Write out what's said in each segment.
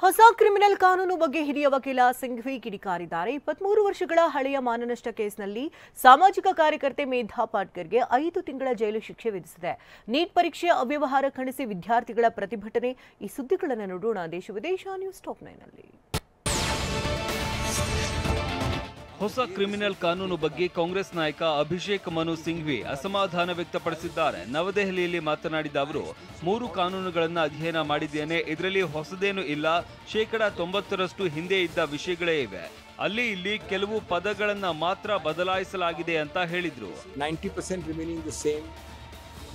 ಹೊಸ ಕ್ರಿಮಿನಲ್ ಕಾನೂನು ಬಗ್ಗೆ ಹಿರಿಯ ವಕೀಲ ಸಿಂಘ್ವಿ ಕಿಡಿಕಾರಿದ್ದಾರೆ. 23 ವರ್ಷಗಳ ಹಳೆಯ ಮಾನನಷ್ಟ ಕೇಸ್ನಲ್ಲಿ ಸಾಮಾಜಿಕ ಕಾರ್ಯಕರ್ತೆ ಮೇಧಾ ಪಾಟ್ಕರ್ಗೆ 5 ತಿಂಗಳ ಜೈಲು ಶಿಕ್ಷೆ ವಿಧಿಸಿದೆ. ನೀಟ್ ಪರೀಕ್ಷೆ ಅವ್ಯವಹಾರ ಖಂಡಿಸಿ ವಿದ್ಯಾರ್ಥಿಗಳ ಪ್ರತಿಭಟನೆ. ಈ ಸುದ್ದಿಗಳನ್ನು ನೋಡೋಣ ದೇಶ ವಿದೇಶ ನ್ಯೂಸ್ ಟಾಪ್ 9 ನಲ್ಲಿ. ಹೊಸ ಕ್ರಿಮಿನಲ್ ಕಾನೂನು ಬಗ್ಗೆ ಕಾಂಗ್ರೆಸ್ ನಾಯಕ ಅಭಿಷೇಕ್ ಮನು ಸಿಂಘ್ವಿ ಅಸಮಾಧಾನ ವ್ಯಕ್ತಪಡಿಸಿದ್ದಾರೆ. ನವದೆಹಲಿಯಲ್ಲಿ ಮಾತನಾಡಿದ ಅವರು, 3 ಕಾನೂನುಗಳನ್ನು ಅಧ್ಯಯನ ಮಾಡಿದ್ದೇನೆ, ಇದರಲ್ಲಿ ಹೊಸದೇನೂ ಇಲ್ಲ, 90% ಹಿಂದೆ ಇದ್ದ ವಿಷಯಗಳೇ ಇವೆ, ಅಲ್ಲಿ ಇಲ್ಲಿ ಕೆಲವು ಪದಗಳನ್ನು ಮಾತ್ರ ಬದಲಾಯಿಸಲಾಗಿದೆ ಅಂತ ಹೇಳಿದ್ರು. 90% remaining the same,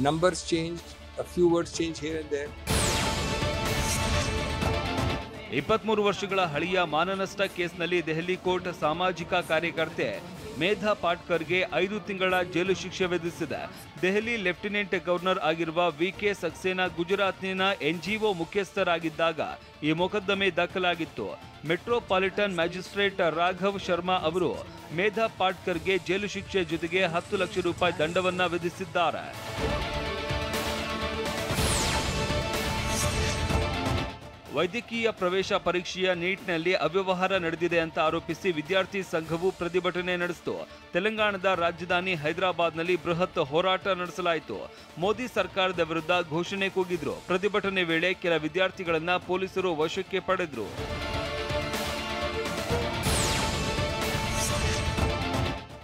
numbers changed, a few words changed here and there. 23 ವರ್ಷಗಳ ಹಳೆಯ ಮಾನನಷ್ಟ ಕೇಸ್ನಲ್ಲಿ ದೆಹಲಿ ಕೋರ್ಟ್ ಸಾಮಾಜಿಕ ಕಾರ್ಯಕರ್ತೆ ಮೇಧಾ ಪಾಟ್ಕರ್ಗೆ 5 ತಿಂಗಳ ಜೈಲು ಶಿಕ್ಷೆ ವಿಧಿಸಿದೆ. ದೆಹಲಿ ಲೆಫ್ಟಿನೆಂಟ್ ಗವರ್ನರ್ ಆಗಿರುವ ವಿಕೆ ಸಕ್ಸೇನಾ ಗುಜರಾತ್ನ ಎನ್ಜಿಒ ಮುಖ್ಯಸ್ಥರಾಗಿದ್ದಾಗ ಈ ಮೊಕದ್ದಮೆ ದಾಖಲಾಗಿತ್ತು. ಮೆಟ್ರೋಪಾಲಿಟನ್ ಮ್ಯಾಜಿಸ್ಟ್ರೇಟ್ ರಾಘವ್ ಶರ್ಮಾ ಅವರು ಮೇಧಾ ಪಾಟ್ಕರ್ಗೆ ಜೈಲು ಶಿಕ್ಷೆ ಜೊತೆಗೆ 10 ಲಕ್ಷ ರೂಪಾಯಿ ದಂಡವನ್ನ ವಿಧಿಸಿದ್ದಾರೆ. ವೈದ್ಯಕೀಯ ಪ್ರವೇಶ ಪರೀಕ್ಷೆಯ ನೀಟ್ನಲ್ಲಿ ಅವ್ಯವಹಾರ ನಡೆದಿದೆ ಅಂತ ಆರೋಪಿಸಿ ವಿದ್ಯಾರ್ಥಿ ಸಂಘವು ಪ್ರತಿಭಟನೆ ನಡೆಸಿತು. ತೆಲಂಗಾಣದ ರಾಜಧಾನಿ ಹೈದರಾಬಾದ್ನಲ್ಲಿ ಬೃಹತ್ ಹೋರಾಟ ನಡೆಸಲಾಯಿತು. ಮೋದಿ ಸರ್ಕಾರದ ವಿರುದ್ಧ ಘೋಷಣೆ ಕೂಗಿದ್ರು. ಪ್ರತಿಭಟನೆ ವೇಳೆ ಕೆಲ ವಿದ್ಯಾರ್ಥಿಗಳನ್ನ ಪೊಲೀಸರು ವಶಕ್ಕೆ ಪಡೆದ್ರು.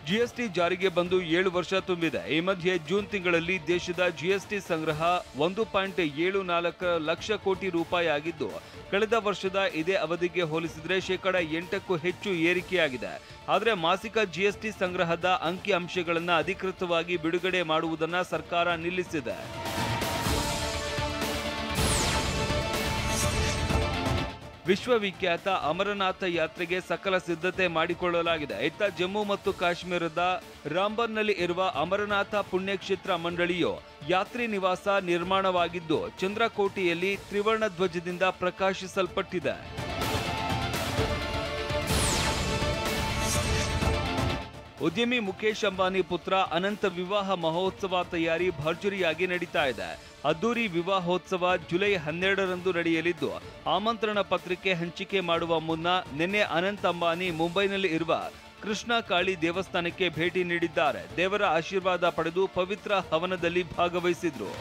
ಜಿಎಸ್ಟಿ ಜಾರಿಗೆ ಬಂದು 7 ವರ್ಷ ತುಂಬಿದೆ. ಈ ಮಧ್ಯೆ ಜೂನ್ ತಿಂಗಳಲ್ಲಿ ದೇಶದ ಜಿಎಸ್ಟಿ ಸಂಗ್ರಹ 1.74 ಲಕ್ಷ ಕೋಟಿ ರೂಪಾಯಿ ಆಗಿದ್ದು, ಕಳೆದ ವರ್ಷದ ಇದೇ ಅವಧಿಗೆ ಹೋಲಿಸಿದರೆ 8% ಹೆಚ್ಚು ಏರಿಕೆಯಾಗಿದೆ. ಆದರೆ ಮಾಸಿಕ ಜಿಎಸ್ಟಿ ಸಂಗ್ರಹದ ಅಂಕಿ ಅಂಶಗಳನ್ನು ಅಧಿಕೃತವಾಗಿ ಬಿಡುಗಡೆ ಮಾಡುವುದನ್ನು ಸರ್ಕಾರ ನಿಲ್ಲಿಸಿದೆ. ವಿಶ್ವವಿಖ್ಯಾತ ಅಮರನಾಥ ಯಾತ್ರೆಗೆ ಸಕಲ ಸಿದ್ಧತೆ ಮಾಡಿಕೊಳ್ಳಲಾಗಿದೆ. ಇತ್ತ ಜಮ್ಮು ಮತ್ತು ಕಾಶ್ಮೀರದ ರಾಂಬನ್ನಲ್ಲಿ ಇರುವ ಅಮರನಾಥ ಪುಣ್ಯಕ್ಷೇತ್ರ ಮಂಡಳಿಯು ಯಾತ್ರಿ ನಿವಾಸ ನಿರ್ಮಾಣವಾಗಿದ್ದು, ಚಂದ್ರಕೋಟೆಯಲ್ಲಿ ತ್ರಿವರ್ಣ ಧ್ವಜದಿಂದ ಪ್ರಕಾಶಿಸಲ್ಪಟ್ಟಿದೆ. ಉದ್ಯಮಿ ಮುಖೇಶ್ ಅಂಬಾನಿ ಪುತ್ರ ಅನಂತ್ ವಿವಾಹ ಮಹೋತ್ಸವ ತಯಾರಿ ಭರ್ಜರಿಯಾಗಿ ನಡೀತಾ ಇದೆ. ಅದ್ದೂರಿ ವಿವಾಹೋತ್ಸವ ಜುಲೈ 12ರಂದು ನಡೆಯಲಿದ್ದು, ಆಮಂತ್ರಣ ಪತ್ರಿಕೆ ಹಂಚಿಕೆ ಮಾಡುವ ಮುನ್ನ ನಿನ್ನೆ ಅನಂತ್ ಅಂಬಾನಿ ಮುಂಬೈನಲ್ಲಿ ಇರುವ ಕೃಷ್ಣ ಕಾಳಿ ದೇವಸ್ಥಾನಕ್ಕೆ ಭೇಟಿ ನೀಡಿದ್ದಾರೆ. ದೇವರ ಆಶೀರ್ವಾದ ಪಡೆದು ಪವಿತ್ರ ಹವನದಲ್ಲಿ ಭಾಗವಹಿಸಿದ್ರು.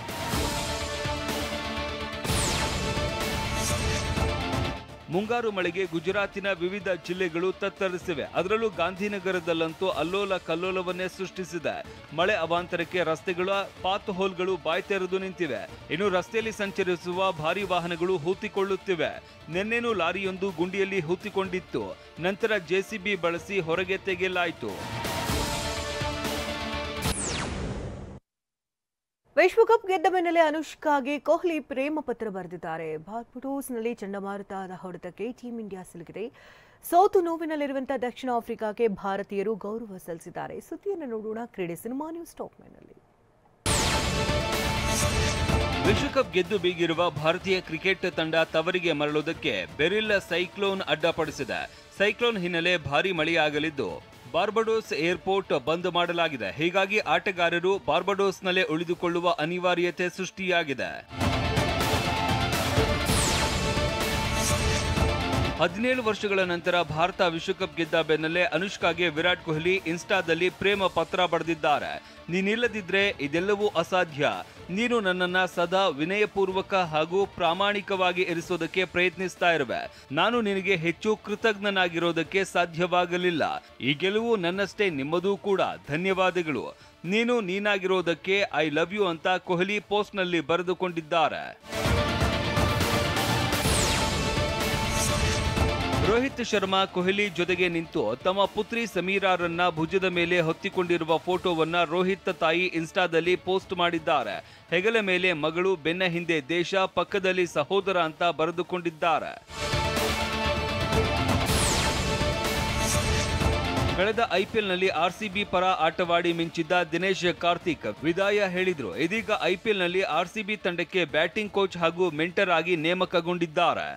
ಮುಂಗಾರು ಮಳೆಗೆ ಗುಜರಾತಿನ ವಿವಿಧ ಜಿಲ್ಲೆಗಳು ತತ್ತರಿಸಿವೆ. ಅದರಲ್ಲೂ ಗಾಂಧಿನಗರದಲ್ಲಂತೂ ಅಲ್ಲೋಲ ಕಲ್ಲೋಲವನ್ನೇ ಸೃಷ್ಟಿಸಿದೆ. ಮಳೆ ಅವಾಂತರಕ್ಕೆ ರಸ್ತೆಗಳ ಪಾತ್ ಹೋಲ್ಗಳು ಬಾಯ್ ತೆರೆದು ನಿಂತಿವೆ. ಇನ್ನು ರಸ್ತೆಯಲ್ಲಿ ಸಂಚರಿಸುವ ಭಾರಿ ವಾಹನಗಳು ಹೂತಿಕೊಳ್ಳುತ್ತಿವೆ. ನಿನ್ನೆನೂ ಲಾರಿಯೊಂದು ಗುಂಡಿಯಲ್ಲಿ ಹೂತಿಕೊಂಡಿತ್ತು. ನಂತರ ಜೆಸಿಬಿ ಬಳಸಿ ಹೊರಗೆ ತೆಗೆಯಲಾಯಿತು. ವಿಶ್ವಕಪ್ ಗೆದ್ದ ಬೆನ್ನಲ್ಲೇ ಅನುಷ್ಕಾಗೆ ಕೊಹ್ಲಿ ಪ್ರೇಮ ಪತ್ರ ಬರೆದಿದ್ದಾರೆ. ಬಾರ್ಬಡೋಸ್ನಲ್ಲಿ ಚಂಡಮಾರುತದ ಹೊಡೆತಕ್ಕೆ ಟೀಂ ಇಂಡಿಯಾ ಸಿಲುಕಿದೆ. ಸೋತು ನೋವಿನಲ್ಲಿರುವಂತಹ ದಕ್ಷಿಣ ಆಫ್ರಿಕಾಕ್ಕೆ ಭಾರತೀಯರು ಗೌರವ ಸಲ್ಲಿಸಿದ್ದಾರೆ. ಸುದ್ದಿಯನ್ನು ನೋಡೋಣ ಕ್ರೀಡೆ ಸಿನಿಮಾ ನ್ಯೂಸ್ ಟಾಪ್ 9 ನಲ್ಲಿ. ವಿಶ್ವಕಪ್ ಗೆದ್ದು ಬೀಗಿರುವ ಭಾರತೀಯ ಕ್ರಿಕೆಟ್ ತಂಡ ತವರಿಗೆ ಮರಳುವುದಕ್ಕೆ ಬೆರಿಲ್ ಸೈಕ್ಲೋನ್ ಅಡ್ಡಪಡಿಸಿದೆ. ಸೈಕ್ಲೋನ್ ಹಿನ್ನೆಲೆ ಭಾರೀ ಮಳೆಯಾಗಲಿದ್ದು, ಬಾರ್ಬಡೋಸ್ ಏರ್ಪೋರ್ಟ್ ಬಂದ್ ಮಾಡಲಾಗಿದೆ. ಹೀಗಾಗಿ ಆಟಗಾರರು ಬಾರ್ಬಡೋಸ್ನಲ್ಲೇ ಉಳಿದುಕೊಳ್ಳುವ ಅನಿವಾರ್ಯತೆ ಸೃಷ್ಟಿಯಾಗಿದೆ. 17 ವರ್ಷಗಳ ನಂತರ ಭಾರತ ವಿಶ್ವಕಪ್ ಗೆದ್ದ ಬೆನ್ನಲ್ಲೇ ಅನುಷ್ಕಾಗೆ ವಿರಾಟ್ ಕೊಹ್ಲಿ ಇನ್ಸ್ಟಾದಲ್ಲಿ ಪ್ರೇಮ ಪತ್ರ ಬರೆದಿದ್ದಾರೆ. ನೀನಿಲ್ಲದಿದ್ರೆ ಇದೆಲ್ಲವೂ ಅಸಾಧ್ಯ. ನೀನು ನನ್ನನ್ನ ಸದಾ ವಿನಯಪೂರ್ವಕ ಹಾಗೂ ಪ್ರಾಮಾಣಿಕವಾಗಿ ಇರಿಸೋದಕ್ಕೆ ಪ್ರಯತ್ನಿಸ್ತಾ ಇರುವೆ. ನಾನು ನಿನಗೆ ಹೆಚ್ಚು ಕೃತಜ್ಞನಾಗಿರೋದಕ್ಕೆ ಸಾಧ್ಯವಾಗಲಿಲ್ಲ. ಈ ಗೆಲುವು ನನ್ನಷ್ಟೇ, ನಿಮ್ಮದೂ ಕೂಡ. ಧನ್ಯವಾದಗಳು. ನೀನು ನೀನಾಗಿರೋದಕ್ಕೆ ಐ ಲವ್ ಯು ಅಂತ ಕೊಹ್ಲಿ ಪೋಸ್ಟ್ನಲ್ಲಿ ಬರೆದುಕೊಂಡಿದ್ದಾರೆ. ರೋಹಿತ್ ಶರ್ಮಾ ಕೊಹ್ಲಿ ಜೊತೆಗೆ ನಿಂತು ತಮ್ಮ ಪುತ್ರಿ ಸಮೀರಾರನ್ನ ಭುಜದ ಮೇಲೆ ಹೊತ್ತಿಕೊಂಡಿರುವ ಫೋಟೋವನ್ನ ರೋಹಿತ್ ತಾಯಿ ಇನ್ಸ್ಟಾದಲ್ಲಿ ಪೋಸ್ಟ್ ಮಾಡಿದ್ದಾರೆ. ಹೆಗಲ ಮೇಲೆ ಮಗಳು, ಬೆನ್ನ ಹಿಂದೆ ದೇಶ, ಪಕ್ಕದಲ್ಲಿ ಸಹೋದರ ಅಂತ ಬರೆದುಕೊಂಡಿದ್ದಾರೆ. ಕಳೆದ ಐಪಿಎಲ್ನಲ್ಲಿ ಆರ್ಸಿಬಿ ಪರ ಆಟವಾಡಿ ಮಿಂಚಿದ್ದ ದಿನೇಶ್ ಕಾರ್ತಿಕ್ ವಿದಾಯ ಹೇಳಿದ್ರು. ಇದೀಗ ಐಪಿಎಲ್ನಲ್ಲಿ ಆರ್ಸಿಬಿ ತಂಡಕ್ಕೆ ಬ್ಯಾಟಿಂಗ್ ಕೋಚ್ ಹಾಗೂ ಮೆಂಟರ್ ಆಗಿ ನೇಮಕಗೊಂಡಿದ್ದಾರೆ.